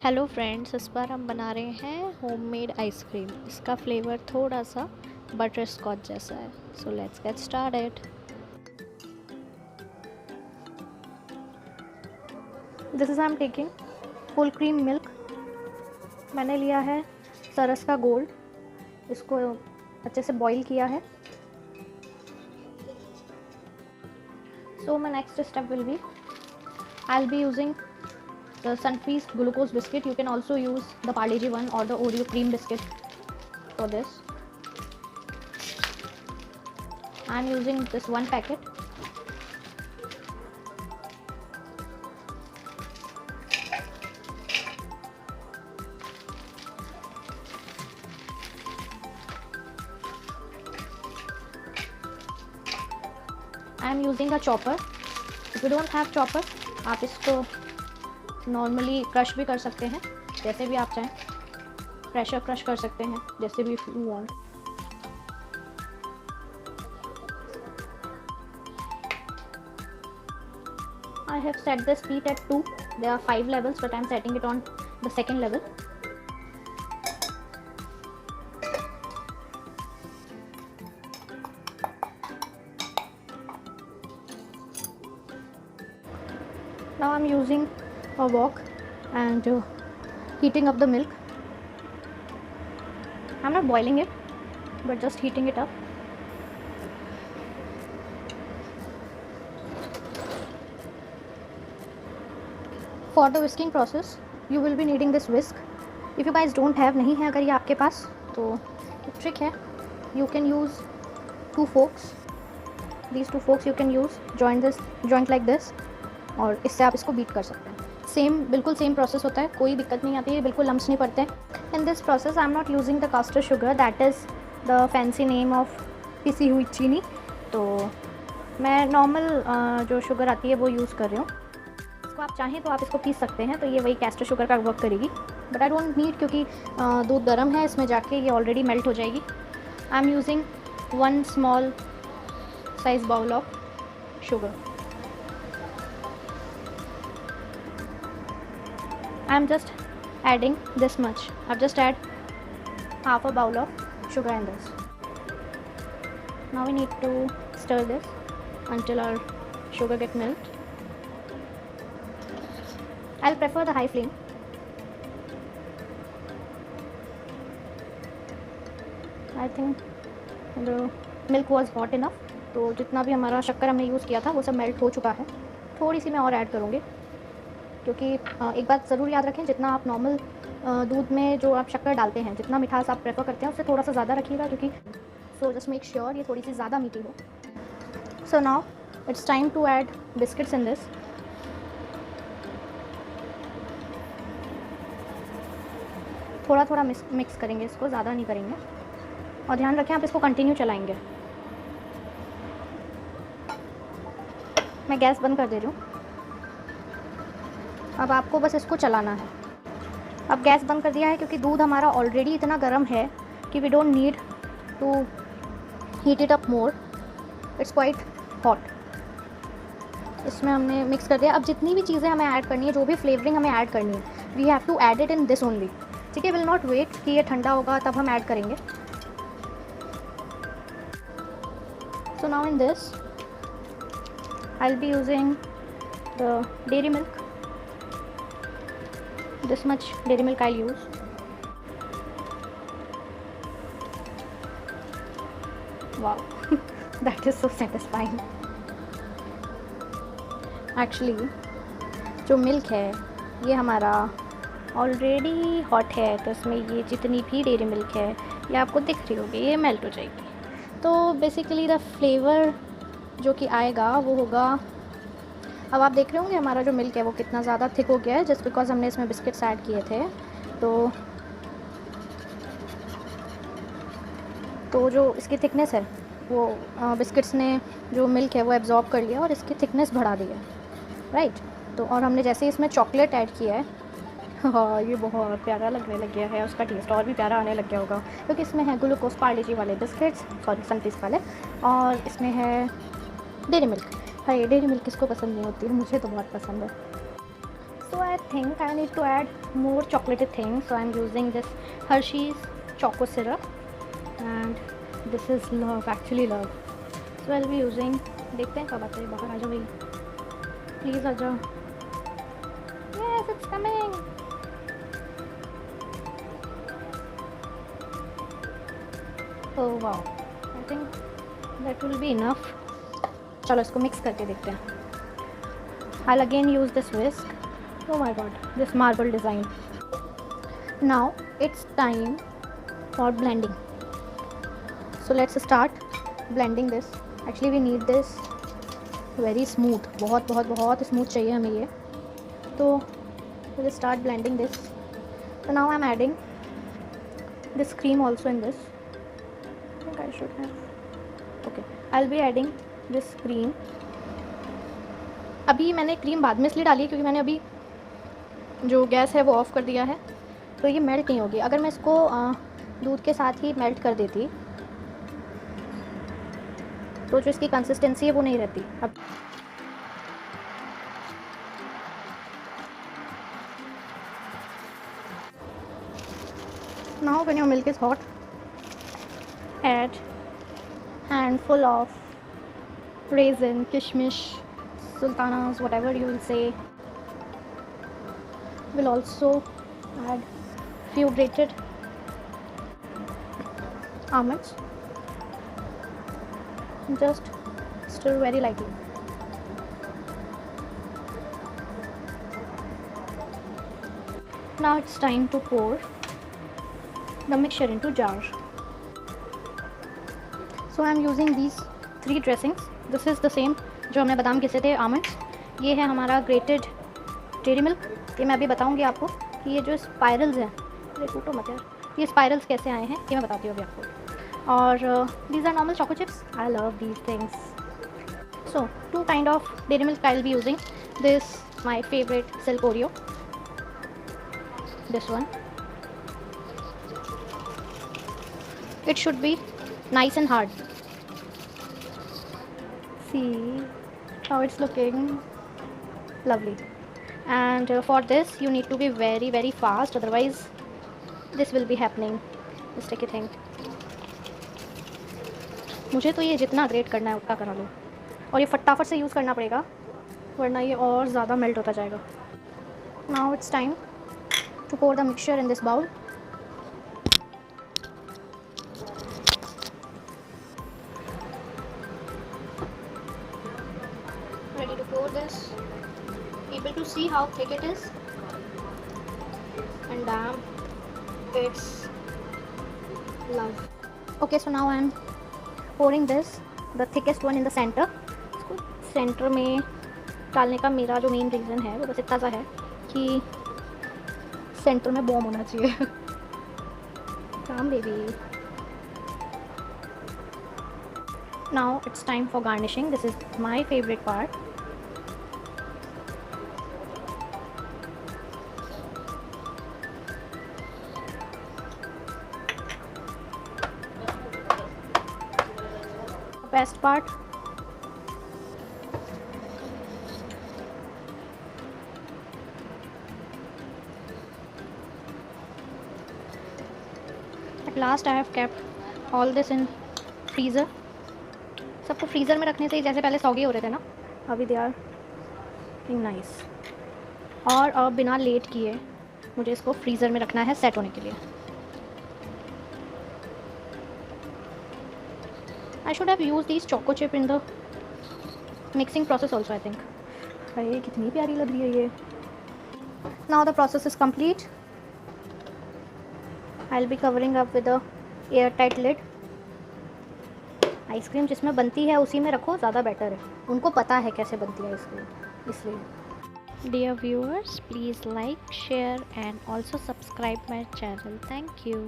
Hello friends, इस बार हम बना रहे हैं होममेड आइसक्रीम। इसका फ्लेवर थोड़ा सा बटर स्कॉच जैसा है। So let's get started. This is I am taking full cream milk. मैंने लिया है सरस का गोल्ड। इसको अच्छे से बॉईल किया है। So my next step will be I will be using the Sunfeast glucose biscuit. You can also use the Parle-G one or the Oreo cream biscuit for this. I am using this one packet. I am using a chopper. If you don't have chopper, आप इसको normally crush भी कर सकते हैं, जैसे भी आप चाहें। प्रेशर क्रश कर सकते हैं, जैसे भी you want. I have set the speed at 2. There are 5 levels, but I am setting it on the second level. Now I am using a wok and heating up the milk. I am not boiling it, but just heating it up. For the whisking process, you will be needing this whisk. If you guys don't have, नहीं है अगर ये आपके पास, तो एक trick है, you can use 2 forks. These 2 forks you can use, joint like this, और इससे आप इसको बीट कर सकते हैं। बिल्कुल सेम प्रोसेस होता है, कोई दिक्कत नहीं आती है, बिल्कुल लम्स नहीं पड़ते हैं। In this process I am not using the caster sugar, that is the fancy name of पिसी हुई चीनी। तो मैं नॉर्मल जो शुगर आती है वो यूज़ कर रही हूँ। इसको आप चाहें तो आप इसको पीस सकते हैं, तो ये वही कैस्टर शुगर का वर्क करेगी, बट आई डोंट नीड, क्योंकि दूध गर्म है, इसमें जाके ये ऑलरेडी मेल्ट हो जाएगी। I am using 1 small size bowl of sugar. I am just adding this much. I've just add half a bowl of sugar in this. Now we need to stir this until our sugar get melt. I'll prefer the high flame. I think the milk was hot enough. तो जितना भी हमारा शक्कर हमने use किया था वो सब मेल्ट हो चुका है। थोड़ी सी मैं और ऐड करूँगी, क्योंकि एक बात ज़रूर याद रखें, जितना आप नॉर्मल दूध में जो आप शक्कर डालते हैं, जितना मिठास आप प्रेफर करते हैं उससे थोड़ा सा ज़्यादा रखिएगा, क्योंकि सो जस्ट मेक श्योर ये थोड़ी सी ज़्यादा मीठी हो। So now it's time to add biscuits in this. थोड़ा थोड़ा मिक्स करेंगे इसको, ज़्यादा नहीं करेंगे, और ध्यान रखें आप इसको कंटिन्यू चलाएंगे। मैं गैस बंद कर दे रही हूँ। अब आपको बस इसको चलाना है। अब गैस बंद कर दिया है, क्योंकि दूध हमारा ऑलरेडी इतना गर्म है कि we don't need to heat it up more, it's quite hot. इसमें हमने मिक्स कर दिया। अब जितनी भी चीज़ें हमें ऐड करनी है, जो भी फ्लेवरिंग हमें ऐड करनी है, we have to add it in this only. ठीक है, विल नॉट वेट कि ये ठंडा होगा तब हम ऐड करेंगे। So now in this I will be using the dairy milk. This much dairy milk I'll use. Wow, that is so satisfying. Actually, जो मिल्क है ये हमारा ऑलरेडी हॉट है, तो इसमें ये जितनी भी डेयरी मिल्क है ये आपको दिख रही होगी, ये मेल्ट हो जाएगी। तो बेसिकली द फ्लेवर जो कि आएगा वो होगा, अब आप देख रहे होंगे हमारा जो मिल्क है वो कितना ज़्यादा थिक हो गया है, जस्ट बिकॉज हमने इसमें बिस्किट्स ऐड किए थे। तो जो इसकी थिकनेस है वो बिस्किट्स ने जो मिल्क है वो एब्जॉर्ब कर लिया और इसकी थिकनेस बढ़ा दी है, राइट। तो और हमने जैसे इसमें चॉकलेट ऐड किया है, हाँ ये बहुत प्यारा लगने लग गया है, उसका टेस्ट और भी प्यारा आने लग गया होगा, क्योंकि इसमें है ग्लूकोज पार्ले-जी वाले बिस्किट्स, सॉरी सनफीस्ट वाले, और इसमें है डेयरी मिल्क। हाँ, डेयरी मिल्क किसको पसंद नहीं होती है, मुझे तो बहुत पसंद है। So I think I need to add more chocolatey things. So I'm using this Hershey's choco syrup, and this is love, actually love. So I'll be using, देखते हैं कब आते हैं बाहर, आ जाओ भाई, प्लीज़ आ जाओ. Yes, it's coming. Oh wow, I think that will be enough. चलो इसको मिक्स करके देखते हैं. I'll again use this whisk. Oh my god, this marble design. Now it's time for blending. So let's start blending this. Actually we need this very smooth. बहुत बहुत बहुत smooth चाहिए हमें ये. तो we'll start blending this. So now I'm adding this cream also in this. I think I should have. Okay, I'll be adding this cream. अभी मैंने cream बाद में इसलिए डाली है क्योंकि मैंने अभी जो गैस है वो ऑफ़ कर दिया है, तो ये मेल्ट नहीं होगी. अगर मैं इसको दूध के साथ ही मेल्ट कर देती तो जो इसकी कंसिस्टेंसी है वो नहीं रहती. अब now when your milk is hot, add handful of raisin, kishmish, sultanas, whatever you will say. We'll also add few grated almonds. Just stir very lightly. Now it's time to pour the mixture into jar. So I am using these 3 dressings. This is the same जो हमने बादाम घिसे थे, almonds. ये है हमारा grated dairy milk. ये मैं अभी बताऊंगी आपको कि ये जो स्पाइरल्स हैं, ये टूटो मत यार, ये स्पाइरल्स कैसे आए हैं ये मैं बताती हूँ अभी आपको. और these are normal choco chips. I love these things. So 2 kind of dairy milk I'll be using. This my favorite Silk Oreo. This one. It should be nice and hard. See how it's looking lovely. And for this you need to be very very fast, otherwise this will be happening. This sticky thing. मुझे तो ये जितना great करना है उतना करा लो, और ये फटाफट से यूज़ करना पड़ेगा वरना ये और ज़्यादा मेल्ट होता जाएगा. Now it's time to pour the mixture in this bowl. Ready to pour this. Able to see how thick it is, and damn, it's love. Okay, so now I'm pouring this, the thickest one in the center. इसको centre में डालने का मेरा जो main reason है वो बस इतना सा है कि सेंटर में बॉम होना चाहिए. काम baby. Now it's time for garnishing. This is my favorite part. Best part. At last I have kept all this in freezer. सबको फ्रीज़र में रखने से ही जैसे पहले सौगे हो रहे थे ना, अभी दे आर नाइस. और अब बिना लेट किए मुझे इसको फ्रीज़र में रखना है सेट होने के लिए. I should have used these choco chip in the mixing process also, I think. अरे कितनी प्यारी लग रही है ये. Now the process is complete. I'll be covering up with a airtight lid. Ice cream जिसमें बनती है उसी में रखो, ज़्यादा बेटर है. उनको पता है कैसे बनती है आइसक्रीम, इसलिए. Dear viewers, please like, share and also subscribe my channel. Thank you.